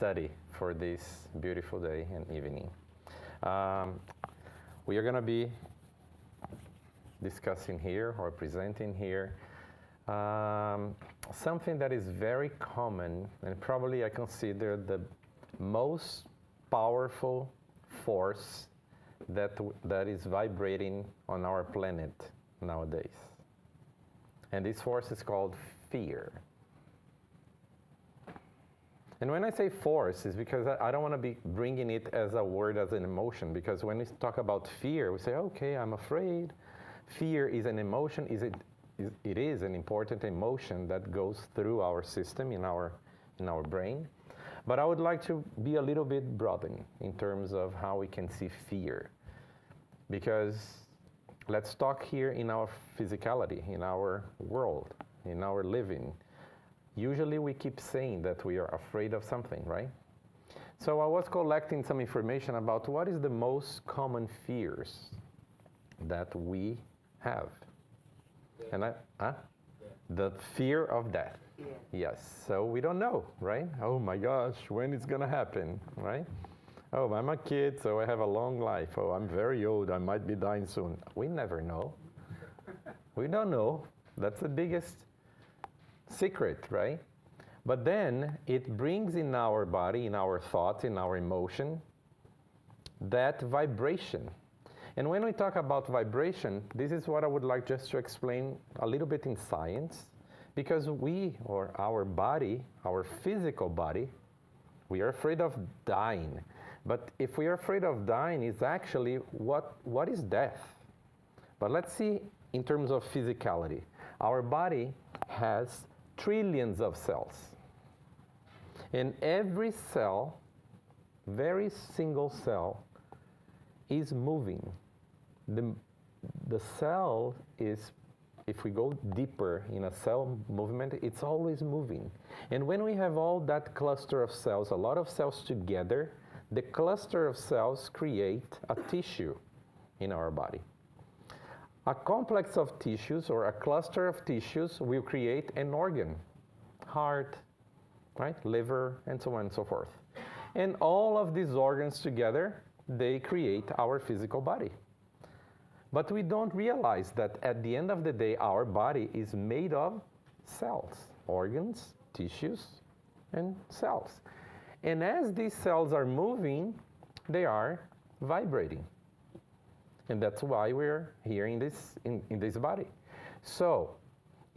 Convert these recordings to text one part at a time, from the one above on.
study for this beautiful day and evening. We are going to be discussing here or presenting here something that is very common and probably I consider the most powerful force that is vibrating on our planet nowadays. And this force is called fear. And when I say force, it's because I don't want to be bringing it as a word, as an emotion, because when we talk about fear, we say, okay, I'm afraid. Fear is an emotion. It is an important emotion that goes through our system, in our brain. But I would like to be a little bit broadened in terms of how we can see fear. Because let's talk here in our physicality, in our world, in our living. Usually we keep saying that we are afraid of something, right? So I was collecting some information about what is the most common fears that we have. Death. And the fear of death. Yeah. Yes, so we don't know, right? Oh my gosh, when it's gonna happen, right? Oh, I'm a kid, so I have a long life. Oh, I'm very old, I might be dying soon. We never know. We don't know. That's the biggest secret, right? But then it brings in our body, in our thoughts, in our emotion, that vibration. And when we talk about vibration, this is what I would like just to explain a little bit in science, because we, or our body, our physical body, we are afraid of dying. But if we are afraid of dying, it's actually what is death? But let's see in terms of physicality. Our body has trillions of cells. And every cell, very single cell, is moving. The cell is, if we go deeper in a cell movement, it's always moving. And when we have all that cluster of cells, a lot of cells together, the cluster of cells create a tissue in our body. A complex of tissues or a cluster of tissues will create an organ, heart, right, liver, and so on and so forth. And all of these organs together, they create our physical body. But we don't realize that at the end of the day, our body is made of cells, organs, tissues, and cells. And as these cells are moving, they are vibrating. And that's why we're here in this body. So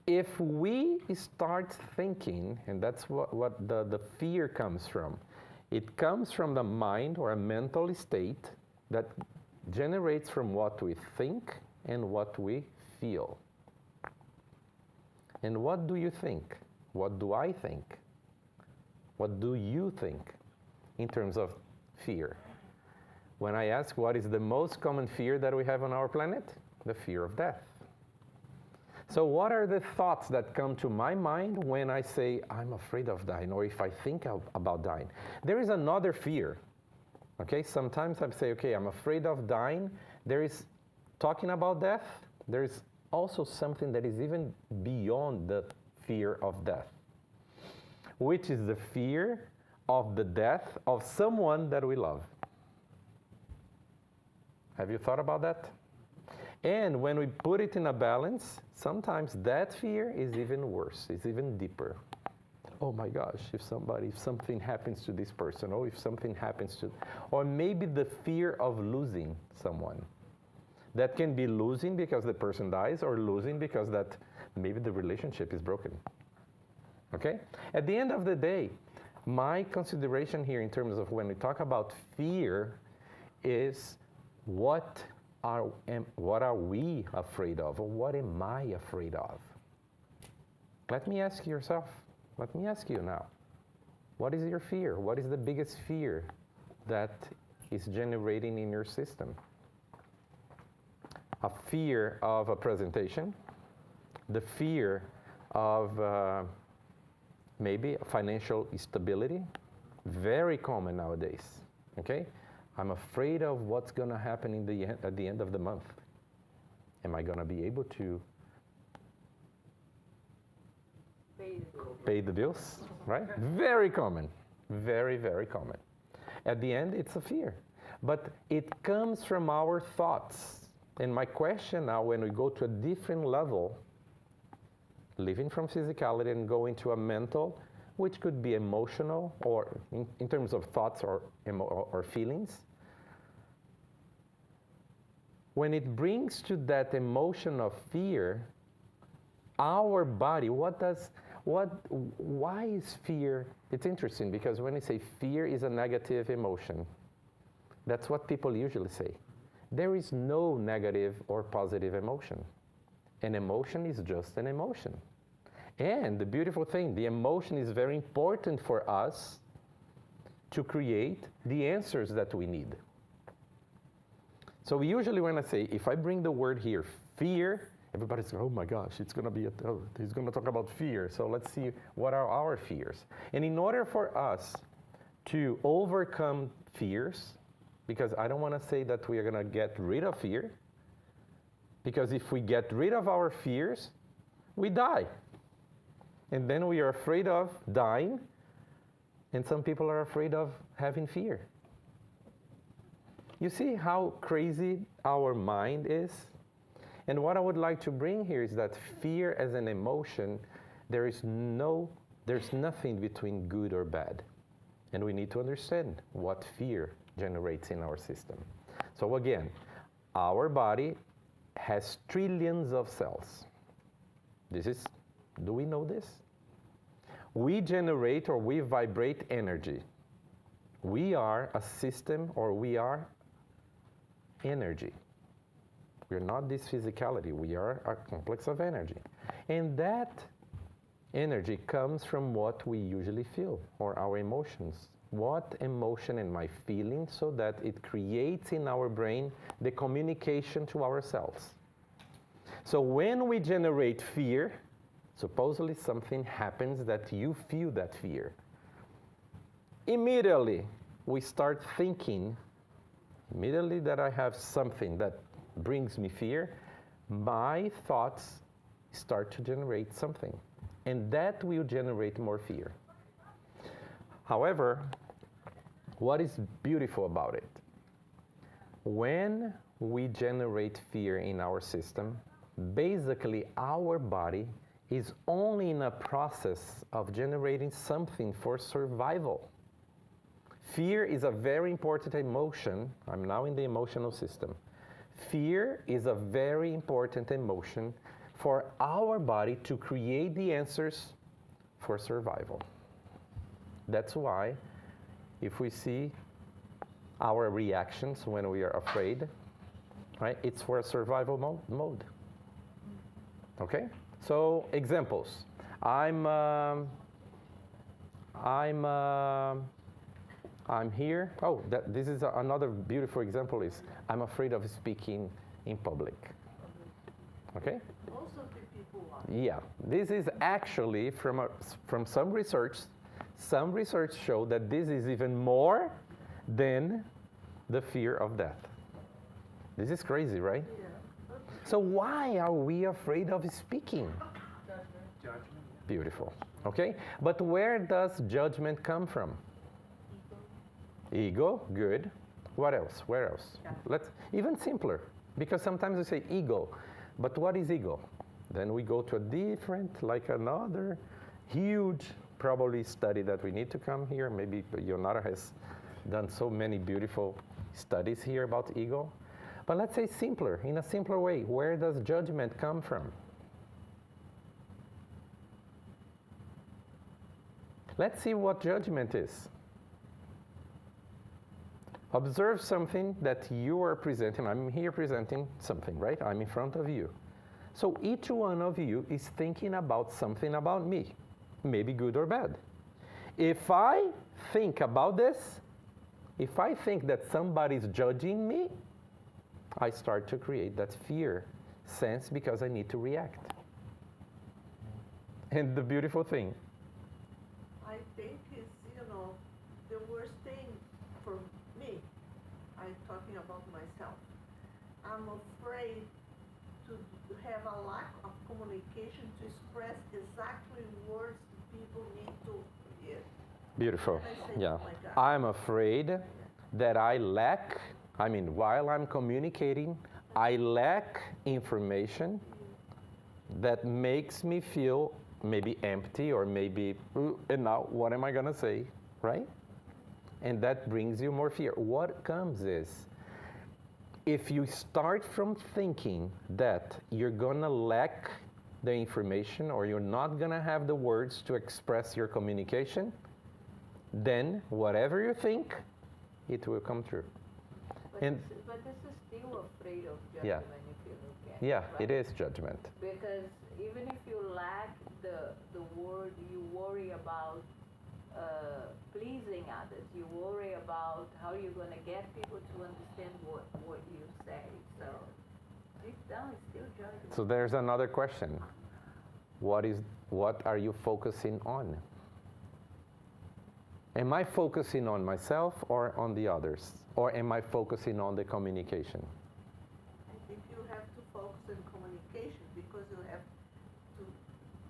if we start thinking, and that's what the fear comes from, it comes from the mind or a mental state that generates from what we think and what we feel. And what do you think? What do I think? What do you think in terms of fear? When I ask what is the most common fear that we have on our planet? The fear of death. So what are the thoughts that come to my mind when I say I'm afraid of dying, or if I think about dying? There is another fear. Okay, sometimes I say, okay, I'm afraid of dying. There is talking about death. There is also something that is even beyond the fear of death, which is the fear of the death of someone that we love. Have you thought about that? And when we put it in a balance, sometimes that fear is even worse, it's even deeper. Oh my gosh, if something happens to this person, or if something happens to, or maybe the fear of losing someone. That can be losing because the person dies, or losing because that maybe the relationship is broken. Okay? At the end of the day, my consideration here in terms of when we talk about fear is what are we afraid of, or what am I afraid of? Let me ask yourself. Let me ask you now. What is your fear? What is the biggest fear that is generating in your system? A fear of a presentation, the fear of maybe financial instability, very common nowadays, okay? I'm afraid of what's going to happen at the end of the month. Am I going to be able to pay the bills, right? Very common. Very, very common. At the end, it's a fear. But it comes from our thoughts. And my question now, when we go to a different level, living from physicality and go into a mental, which could be emotional, or in terms of thoughts or feelings, when it brings to that emotion of fear, our body, why is fear? It's interesting because when you say fear is a negative emotion, that's what people usually say. There is no negative or positive emotion. An emotion is just an emotion. And the beautiful thing, the emotion is very important for us to create the answers that we need. So usually when I say, if I bring the word here, fear, everybody's going, oh my gosh, it's going to be, he's going to talk about fear. So let's see, what are our fears? And in order for us to overcome fears, because I don't want to say that we are going to get rid of fear, because if we get rid of our fears, we die. And then we are afraid of dying, and some people are afraid of having fear. You see how crazy our mind is? And what I would like to bring here is that fear as an emotion, there's nothing between good or bad. And we need to understand what fear generates in our system. So again, our body has trillions of cells. Do we know this? We generate or we vibrate energy. We are a system, or we are energy. We're not this physicality. We are a complex of energy. And that energy comes from what we usually feel, or our emotions. What emotion am I feeling, so that it creates in our brain the communication to ourselves. So when we generate fear, supposedly something happens that you feel that fear. Immediately, we start thinking, immediately that I have something that brings me fear, my thoughts start to generate something. And that will generate more fear. However, what is beautiful about it? When we generate fear in our system, basically our body is only in a process of generating something for survival. Fear is a very important emotion. I'm now in the emotional system. Fear is a very important emotion for our body to create the answers for survival. That's why if we see our reactions when we are afraid, right, it's for a survival mode. Okay? So examples. I'm here. Oh, this is another beautiful example is I'm afraid of speaking in public. Okay? Most of the people are. Yeah. This is actually from some research. Some research show that this is even more than the fear of death. This is crazy, right? Yeah. So why are we afraid of speaking? Judgment. Beautiful. Okay? But where does judgment come from? Ego, good. What else? Where else? Yeah. Let's even simpler, because sometimes we say ego, but what is ego? Then we go to a different, like another huge probably study that we need to come here. Maybe Yonara has done so many beautiful studies here about ego. But let's say simpler, in a simpler way, where does judgment come from? Let's see what judgment is. Observe something that you are presenting. I'm here presenting something, right? I'm in front of you. So each one of you is thinking about something about me, maybe good or bad. If I think about this, if I think that somebody's judging me, I start to create that fear sense because I need to react. And the beautiful thing, I think it's, the worst thing for me. I'm talking about myself. I'm afraid to have a lack of communication to express exactly words people need to hear. Beautiful. And I say, Yeah. oh my God. I'm afraid that I lack, I mean, while I'm communicating, I lack information that makes me feel maybe empty or maybe, "Ooh, and now what am I going to say?" Right? And that brings you more fear. What comes is, if you start from thinking that you're going to lack the information or you're not going to have the words to express your communication, then whatever you think, it will come true. And But this is still afraid of judgment Yeah. if you look at yeah, it. it is judgment. Because even if you lack the word, you worry about pleasing others. You worry about how you're going to get people to understand what you say. So deep down, it's still judgment. So there's another question. What are you focusing on? Am I focusing on myself or on the others? Or am I focusing on the communication? I think you have to focus on communication because you have to,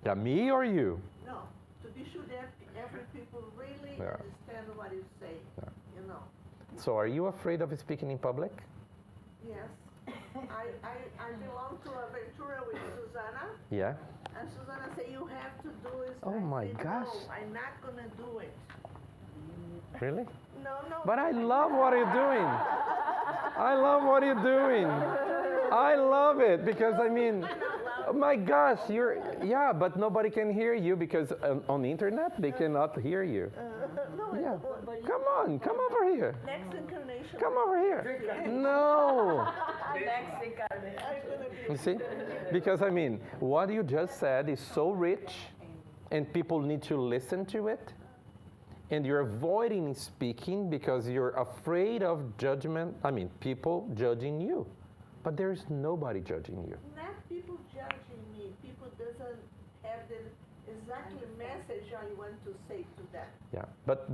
Yeah, me or you? no, to be sure that every people really Yeah. understand what you say, Yeah. you know. So are you afraid of speaking in public? Yes. I belong to a Ventura with Susanna, Yeah. and Susanna say you have to do it. Oh I my say, gosh. No, I'm not gonna do it. Really? No, no. But I love what you're doing. I love what you're doing. I love it because I mean, oh my gosh, yeah, but nobody can hear you because on the internet they cannot hear you. No, Yeah. but Come on, come over here. next incarnation. Come over here. No. Next incarnation. I'm gonna be. You see? Because I mean, what you just said is so rich and people need to listen to it. And you're avoiding speaking because you're afraid of judgment. I mean, people judging you. But there's nobody judging you. Not people judging me. People doesn't have the exactly message I want to say to them. Yeah. But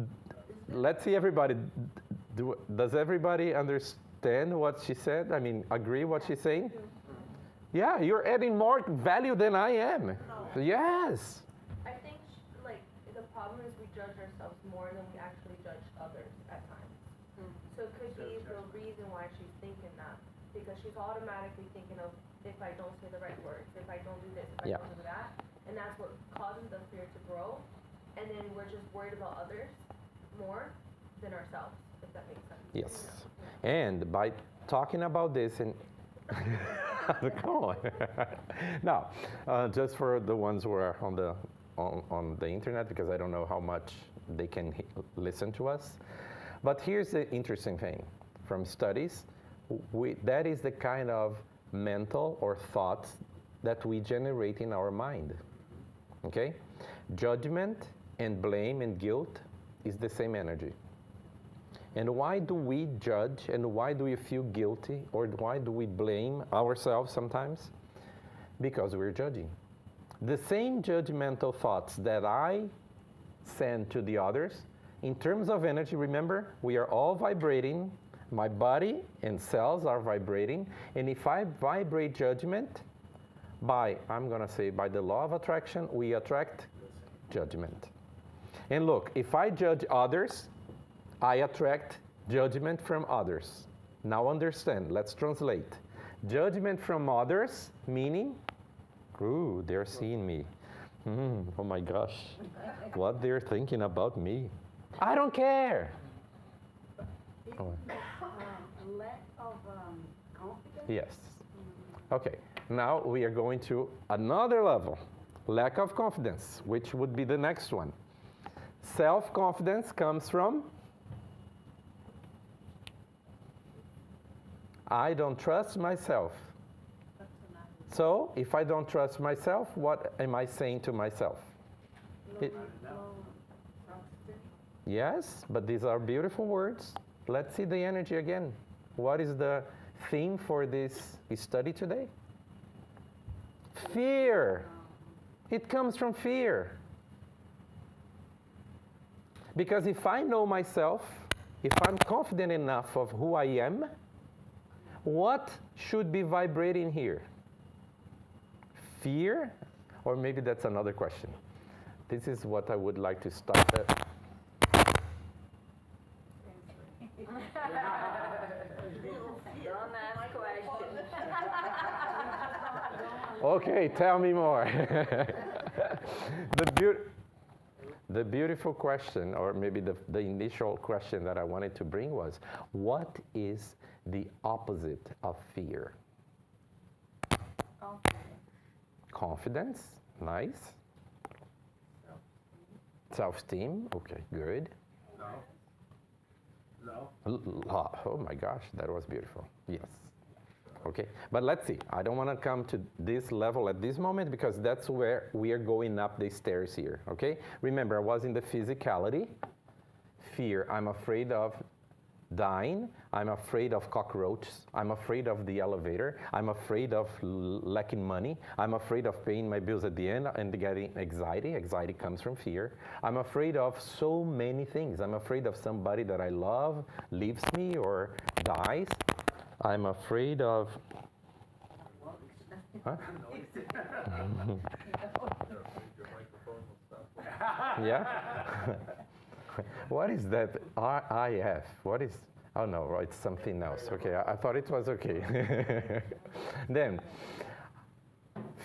let's see everybody. Does everybody understand what she said? I mean, agree what she's saying? Yeah, you're adding more value than I am. Yes. I think like the problem is we judge ourselves more than we actually judge others at times. So it could be the reason why she's thinking that, because she's automatically thinking of if I don't say the right words, if I don't do this, if I Yeah. don't do that, and that's what causes the fear to grow. And then we're just worried about others more than ourselves, if that makes sense. Yes. And by talking about this and come on. Now, just for the ones who are on the internet, because I don't know how much they can listen to us. But here's the interesting thing. From studies, that is the kind of mental or thoughts that we generate in our mind. Okay? Judgment and blame and guilt is the same energy. And why do we judge and why do we feel guilty or why do we blame ourselves sometimes? Because we're judging. The same judgmental thoughts that I send to the others, in terms of energy, remember, we are all vibrating. My body and cells are vibrating. And if I vibrate judgment, I'm going to say, by the law of attraction, we attract judgment. And look, if I judge others, I attract judgment from others. Now understand, let's translate. Judgment from others, meaning, ooh, they're seeing me. Oh my gosh, what they're thinking about me. I don't care. Oh. Lack of confidence. Yes. Okay, now we are going to another level. Lack of confidence, which would be the next one. Self-confidence comes from I don't trust myself. So, if I don't trust myself, what am I saying to myself? Yes, but these are beautiful words. Let's see the energy again. What is the theme for this study today? Fear. It comes from fear. Because if I know myself, if I'm confident enough of who I am, what should be vibrating here? Fear? Or maybe that's another question. This is what I would like to start Don't ask questions. Okay, tell me more. The beautiful question, or maybe the initial question that I wanted to bring was, what is the opposite of fear? Confidence, nice. Self-esteem, okay, good. No. Oh my gosh, that was beautiful. Yes. Okay, but let's see. I don't want to come to this level at this moment because that's where we are going up the stairs here. Okay, remember I was in the physicality. Fear, I'm afraid of dying. I'm afraid of cockroaches. I'm afraid of the elevator. I'm afraid of lacking money. I'm afraid of paying my bills at the end and getting anxiety. Anxiety comes from fear. I'm afraid of so many things. I'm afraid of somebody that I love leaves me or dies. I'm afraid of... Huh? Yeah? What is that IF? What is... Oh, no, it's something else. Okay, I thought it was okay. Then,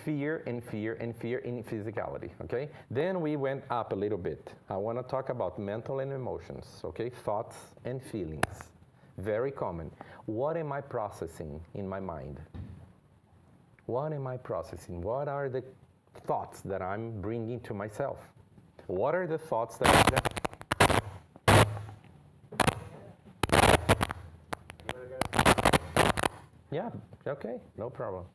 fear and fear and fear in physicality, okay? Then we went up a little bit. I want to talk about mental and emotions, okay? Thoughts and feelings. Very common. What am I processing in my mind? What am I processing? What are the thoughts that I'm bringing to myself? What are the thoughts that Yeah, okay, no problem.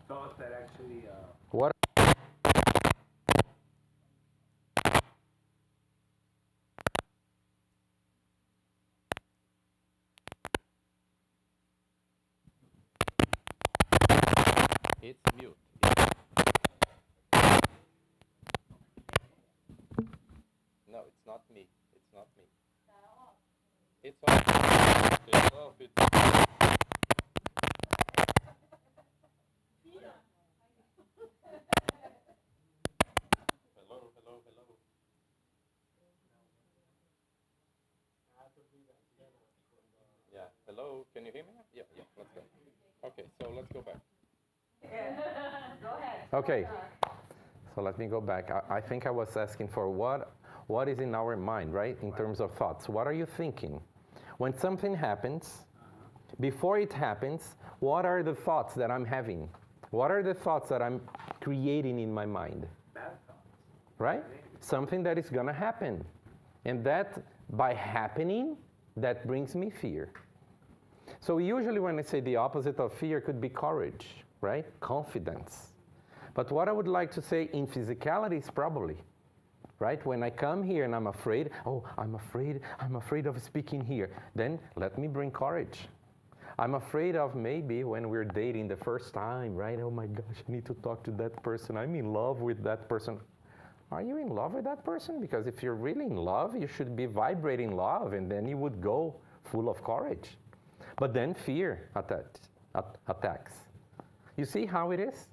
Thoughts that actually... What? It's mute. No, it's not me. It's not me. It's off. It's off. It's Hello, hello, hello. Yeah, hello, can you hear me? Yeah, let's go. Okay, so let's go back. Go ahead. Okay, so let me go back. I think I was asking for what is in our mind, right, in terms of thoughts. What are you thinking? When something happens, before it happens, what are the thoughts that I'm having? What are the thoughts that I'm creating in my mind? Bad thoughts. Right? Something that is going to happen. And that, by happening, that brings me fear. So usually when I say the opposite of fear could be courage, right? Confidence. But what I would like to say in physicality is probably, right? When I come here and I'm afraid, I'm afraid of speaking here. Then let me bring courage. I'm afraid of maybe when we're dating the first time, right? Oh my gosh, I need to talk to that person. I'm in love with that person. Are you in love with that person? Because if you're really in love, you should be vibrating love, and then you would go full of courage. But then fear attacks. You see how it is?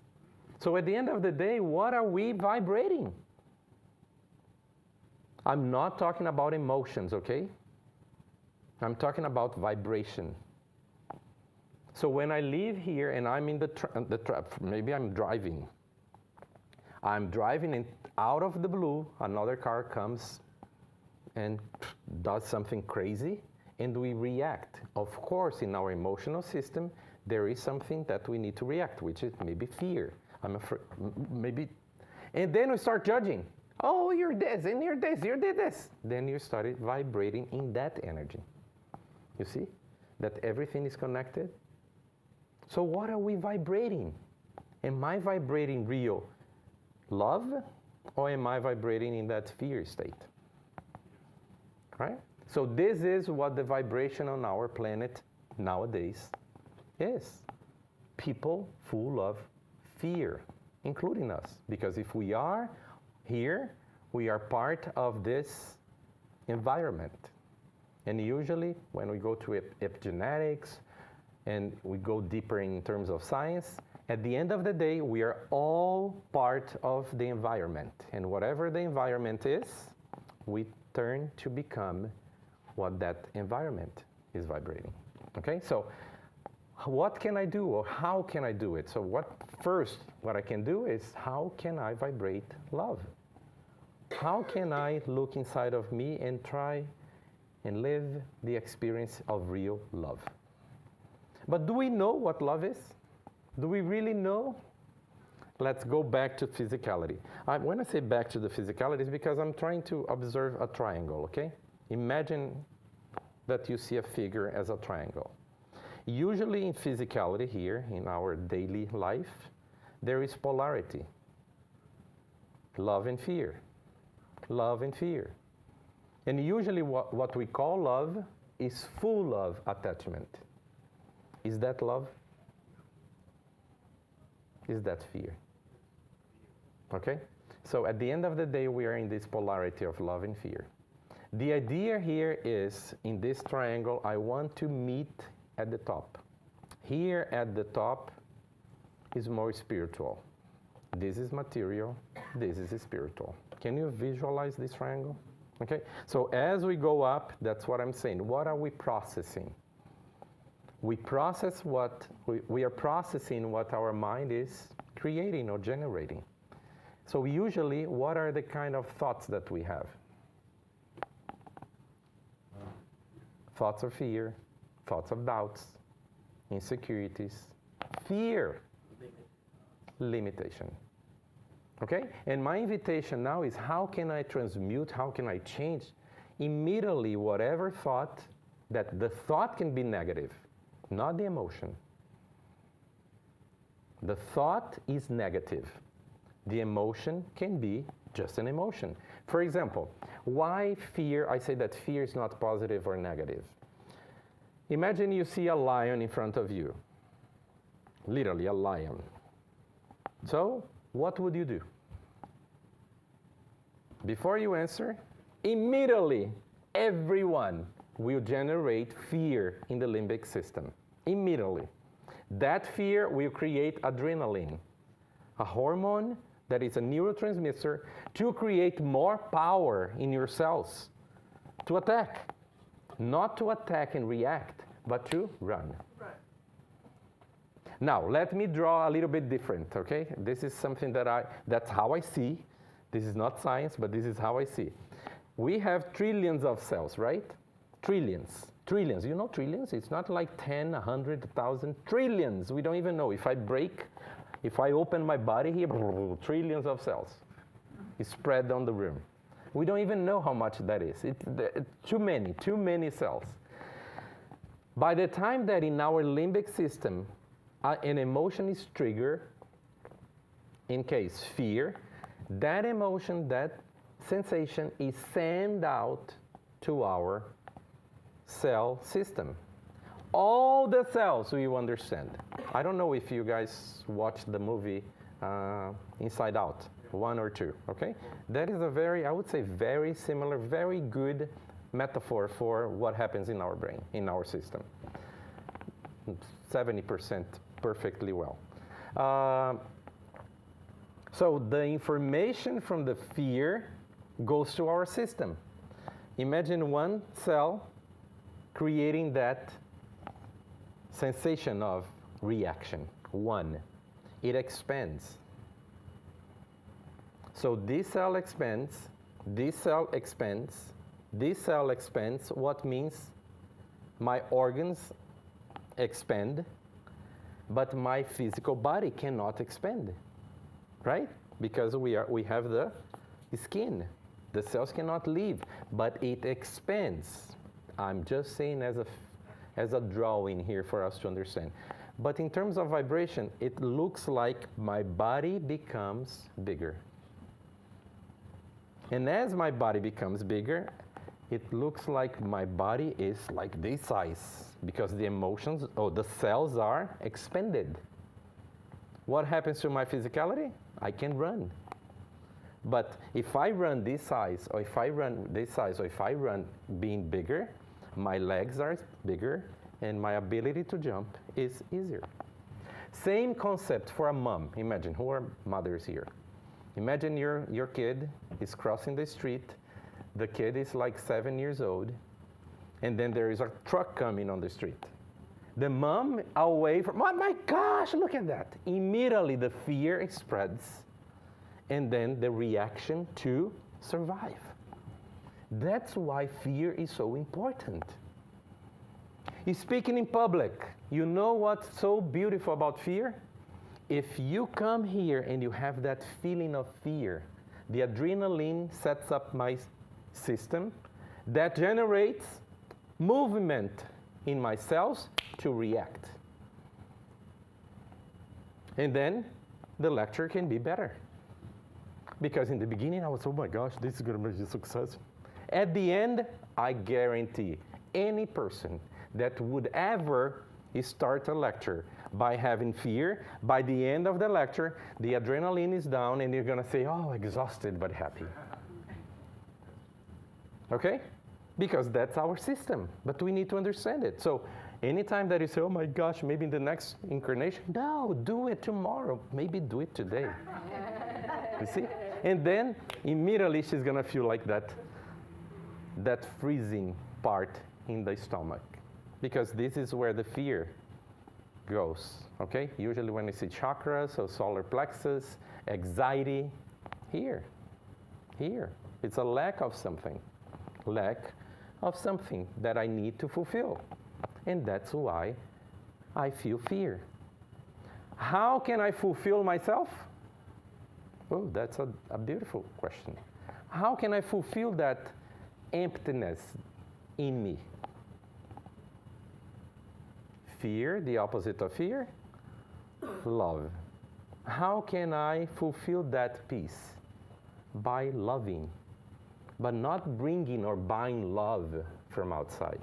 So at the end of the day, what are we vibrating? I'm not talking about emotions, okay? I'm talking about vibration. So when I leave here and I'm in the trap, maybe I'm driving. I'm driving and out of the blue, another car comes and does something crazy, and we react. Of course, in our emotional system, there is something that we need to react, which is maybe fear. I'm afraid, maybe, and then we start judging. Oh, you're this, and you're this, you did this. Then you started vibrating in that energy. You see that everything is connected? So what are we vibrating? Am I vibrating real love, or am I vibrating in that fear state? Right? So this is what the vibration on our planet nowadays is. People full of fear, including us. Because if we are here, we are part of this environment. And usually when we go to epigenetics and we go deeper in terms of science, at the end of the day, we are all part of the environment. And whatever the environment is, we turn to become what that environment is vibrating. Okay, so what can I do, or how can I do it? So what I can do is, how can I vibrate love? How can I look inside of me and try and live the experience of real love? But do we know what love is? Do we really know? Let's go back to physicality. When I say back to the physicality, it's because I'm trying to observe a triangle, okay? Imagine that you see a figure as a triangle. Usually in physicality here, in our daily life, there is polarity. Love and fear. Love and fear. And usually what we call love is full of attachment. Is that love? Is that fear? Okay? So at the end of the day, we are in this polarity of love and fear. The idea here is, in this triangle, I want to meet at the top. Here at the top is more spiritual. This is material, this is spiritual. Can you visualize this triangle? Okay, so as we go up, that's what I'm saying. What are we processing? We process we are processing what our mind is creating or generating. So usually, what are the kind of thoughts that we have? Thoughts of fear, thoughts of doubts, insecurities, fear, limitation. Okay? And my invitation now is, how can I transmute, how can I change immediately whatever thought, that the thought can be negative, not the emotion. The thought is negative. The emotion can be just an emotion. For example, why fear? I say that fear is not positive or negative. Imagine you see a lion in front of you. Literally, a lion. So, what would you do? Before you answer, immediately, everyone will generate fear in the limbic system. Immediately. That fear will create adrenaline, a hormone that is a neurotransmitter to create more power in your cells to attack. Not to attack and react, but to run. Right. Now, let me draw a little bit different, okay? This is something that's how I see. This is not science, but this is how I see. We have trillions of cells, right? Trillions. Trillions. You know trillions? It's not like 10, 100, 1,000. Trillions. We don't even know. If I open my body here, trillions of cells is spread on the room. We don't even know how much that is. It's too many cells. By the time that in our limbic system, an emotion is triggered, in case fear, that emotion, that sensation is sent out to our cell system. All the cells we understand. I don't know if you guys watched the movie Inside Out, 1 or 2, okay? That is a I would say very similar, very good metaphor for what happens in our brain, in our system. 70% perfectly well. So the information from the fear goes to our system. Imagine one cell creating that sensation of reaction. One. It expands. So this cell expands, this cell expands, this cell expands. What means my organs expand, but my physical body cannot expand, right? Because we have the skin. The cells cannot leave, but it expands. I'm just saying as a drawing here for us to understand. But in terms of vibration, it looks like my body becomes bigger. And as my body becomes bigger, it looks like my body is like this size because the emotions, the cells are expanded. What happens to my physicality? I can run. But if I run this size, or if I run this size, or if I run being bigger, my legs are bigger and my ability to jump is easier. Same concept for a mom. Imagine, who are mothers here? Imagine your kid is crossing the street. The kid is like 7 years old, and then there is a truck coming on the street. The mom away from, oh my gosh, look at that. Immediately the fear spreads, and then the reaction to survive. That's why fear is so important. Speaking in public, you know what's so beautiful about fear? If you come here and you have that feeling of fear, the adrenaline sets up my system that generates movement in my cells to react. And then the lecture can be better. Because in the beginning I was, oh my gosh, this is going to be a success. At the end, I guarantee any person that would ever start a lecture by having fear, by the end of the lecture, the adrenaline is down and you're going to say, oh, exhausted but happy. Okay? Because that's our system, but we need to understand it. So anytime that you say, oh my gosh, maybe in the next incarnation, no, do it tomorrow. Maybe do it today. You see? And then immediately she's going to feel like that freezing part in the stomach. Because this is where the fear goes, okay? Usually when you see chakras or solar plexus, anxiety, here. It's a lack of something that I need to fulfill. And that's why I feel fear. How can I fulfill myself? Oh, that's a beautiful question. How can I fulfill that emptiness in me? Fear, the opposite of fear, love. How can I fulfill that peace? By loving, but not bringing or buying love from outside.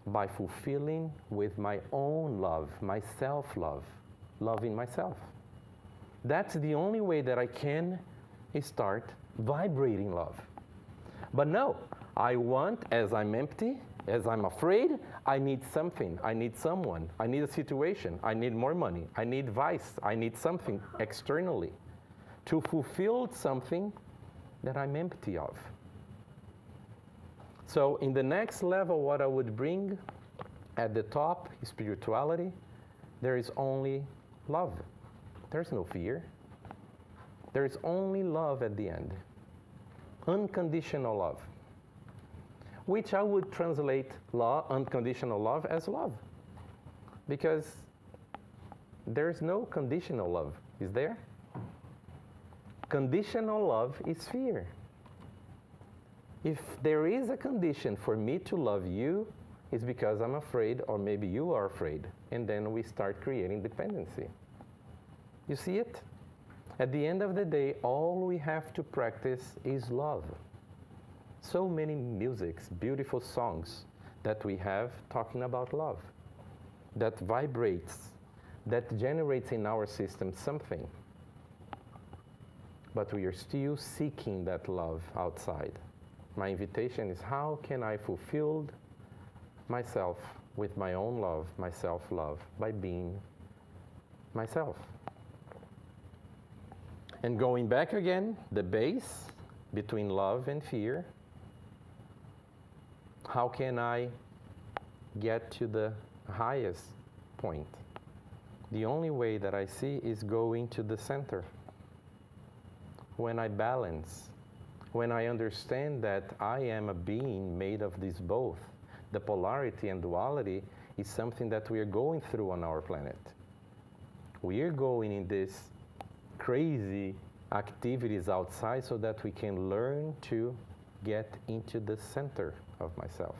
By fulfilling with my own love, my self-love, loving myself. That's the only way that I can start vibrating love. But no, I want, as I'm empty, as I'm afraid, I need something, I need someone, I need a situation, I need more money, I need advice, I need something externally to fulfill something that I'm empty of. So in the next level, what I would bring at the top, spirituality, there is only love. There's no fear. There is only love at the end. Unconditional love. Which I would translate unconditional love as love. Because there's no conditional love, is there? Conditional love is fear. If there is a condition for me to love you, it's because I'm afraid, or maybe you are afraid. And then we start creating dependency. You see it? At the end of the day, all we have to practice is love. So many musics, beautiful songs that we have talking about love, that vibrates, that generates in our system something. But we are still seeking that love outside. My invitation is, how can I fulfill myself with my own love, my self-love, by being myself? And going back again, the base between love and fear. How can I get to the highest point? The only way that I see is going to the center. When I balance, when I understand that I am a being made of these both, the polarity and duality is something that we are going through on our planet. We are going in this crazy activities outside so that we can learn to get into the center of myself.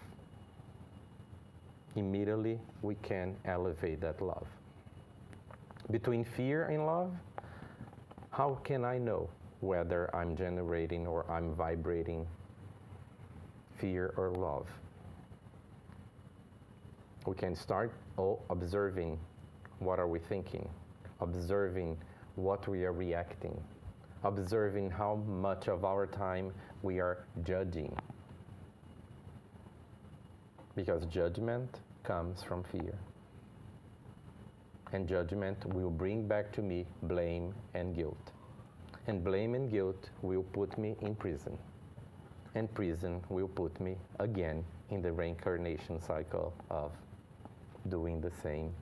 Immediately, we can elevate that love. Between fear and love, how can I know whether I'm generating or I'm vibrating fear or love? We can start observing what are we thinking, observing what we are reacting, observing how much of our time we are judging. Because judgment comes from fear. And judgment will bring back to me blame and guilt. And blame and guilt will put me in prison. and prison will put me again in the reincarnation cycle of doing the same,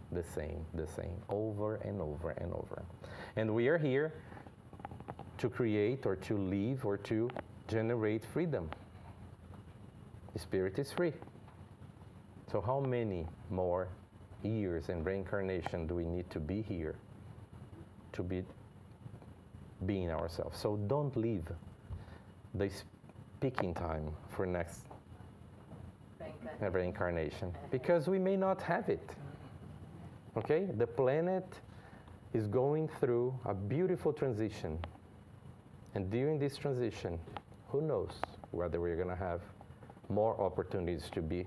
over and over and over. And we are here to create or to live or to generate freedom. The spirit is free. So how many more years in reincarnation do we need to be here to be being ourselves? So don't leave the speaking time for next reincarnation, because we may not have it. Okay? The planet is going through a beautiful transition. And during this transition, who knows whether we're going to have more opportunities to be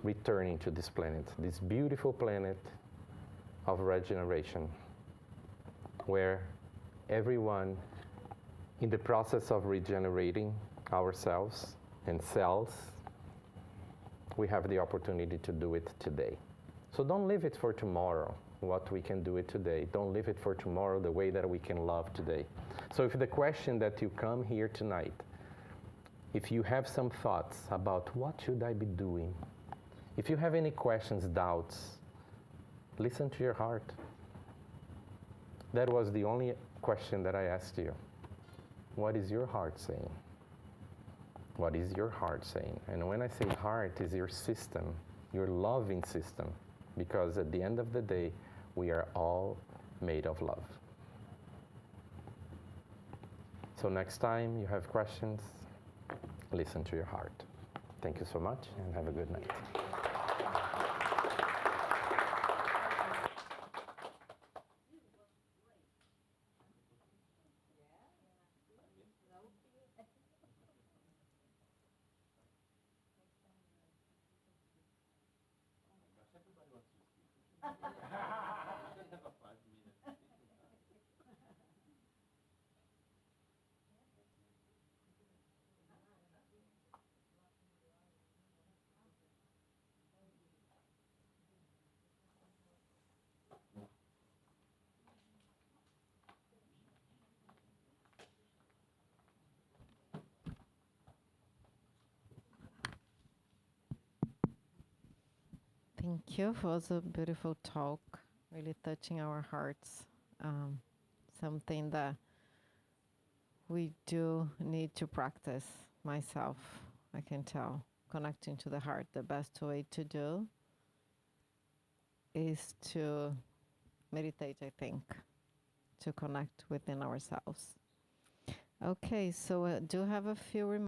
returning to this planet, this beautiful planet of regeneration, where everyone in the process of regenerating ourselves and cells, we have the opportunity to do it today. So don't leave it for tomorrow, what we can do it today. Don't leave it for tomorrow, the way that we can love today. So if the question that you come here tonight, if you have some thoughts about what should I be doing, if you have any questions, doubts, listen to your heart. That was the only question that I asked you. What is your heart saying? What is your heart saying? And when I say heart, is your system, your loving system, because at the end of the day, we are all made of love. So next time you have questions, listen to your heart. Thank you so much, and have a good night. Thank you. It was a beautiful talk, really touching our hearts. Something that we do need to practice. Myself, I can tell, connecting to the heart. The best way to do is to meditate, I think, to connect within ourselves. Okay, so do have a few